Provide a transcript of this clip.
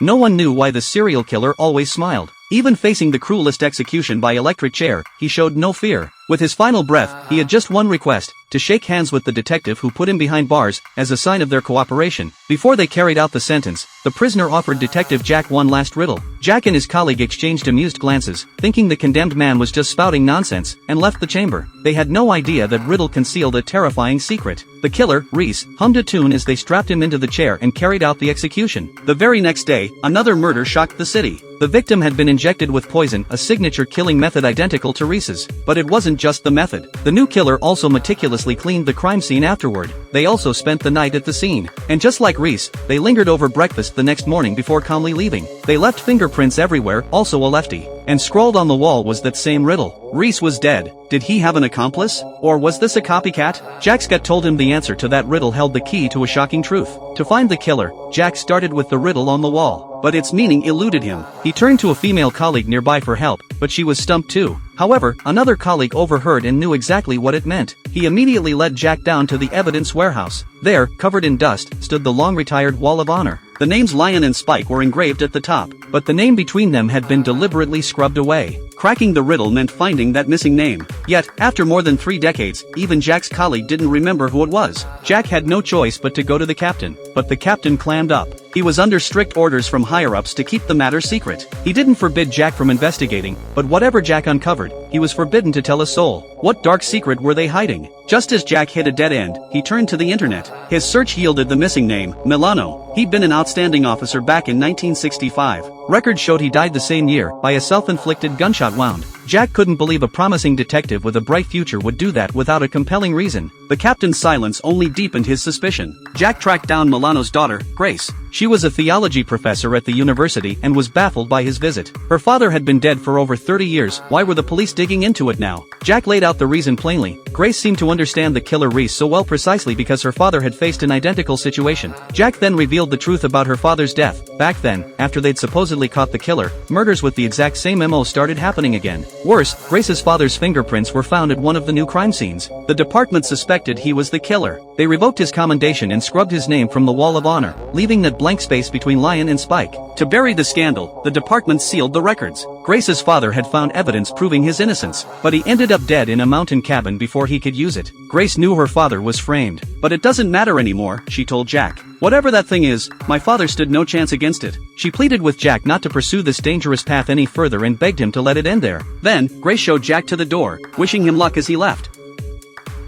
No one knew why the serial killer always smiled. Even facing the cruelest execution by electric chair, he showed no fear. With his final breath, he had just one request: to shake hands with the detective who put him behind bars, as a sign of their cooperation. Before they carried out the sentence, the prisoner offered Detective Jack one last riddle. Jack and his colleague exchanged amused glances, thinking the condemned man was just spouting nonsense, and left the chamber. They had no idea that riddle concealed a terrifying secret. The killer, Reese, hummed a tune as they strapped him into the chair and carried out the execution. The very next day, another murder shocked the city. The victim had been injected with poison, a signature killing method identical to Reese's. But it wasn't just the method. The new killer also meticulously cleaned the crime scene afterward. They also spent the night at the scene. And just like Reese, they lingered over breakfast the next morning before calmly leaving. They left fingerprints everywhere, also a lefty. And scrawled on the wall was that same riddle. Reese was dead. Did he have an accomplice? Or was this a copycat? Jack's gut told him the answer to that riddle held the key to a shocking truth. To find the killer, Jack started with the riddle on the wall. But its meaning eluded him. He turned to a female colleague nearby for help, but she was stumped too. However, another colleague overheard and knew exactly what it meant. He immediately led Jack down to the evidence warehouse. There, covered in dust, stood the long-retired Wall of Honor. The names Lion and Spike were engraved at the top, but the name between them had been deliberately scrubbed away. Cracking the riddle meant finding that missing name. Yet, after more than 3 decades, even Jack's colleague didn't remember who it was. Jack had no choice but to go to the captain. But the captain clammed up. He was under strict orders from higher-ups to keep the matter secret. He didn't forbid Jack from investigating, but whatever Jack uncovered, he was forbidden to tell a soul. What dark secret were they hiding? Just as Jack hit a dead end, he turned to the internet. His search yielded the missing name, Milano. He'd been an outstanding officer back in 1965. Records showed he died the same year, by a self-inflicted gunshot wound. Jack couldn't believe a promising detective with a bright future would do that without a compelling reason. The captain's silence only deepened his suspicion. Jack tracked down Milano's daughter, Grace. She was a theology professor at the university and was baffled by his visit. Her father had been dead for over 30 years, why were the police digging into it now? Jack laid out the reason plainly. Grace seemed to understand the killer Reese so well precisely because her father had faced an identical situation. Jack then revealed the truth about her father's death. Back then, after they'd supposedly caught the killer, murders with the exact same MO started happening again. Worse, Grace's father's fingerprints were found at one of the new crime scenes. The department suspected he was the killer. They revoked his commendation and scrubbed his name from the Wall of Honor, leaving that blank space between Lion and Spike. To bury the scandal, the department sealed the records. Grace's father had found evidence proving his innocence, but he ended up dead in a mountain cabin before he could use it. Grace knew her father was framed. But it doesn't matter anymore, she told Jack. Whatever that thing is, my father stood no chance against it. She pleaded with Jack not to pursue this dangerous path any further and begged him to let it end there. Then, Grace showed Jack to the door, wishing him luck as he left.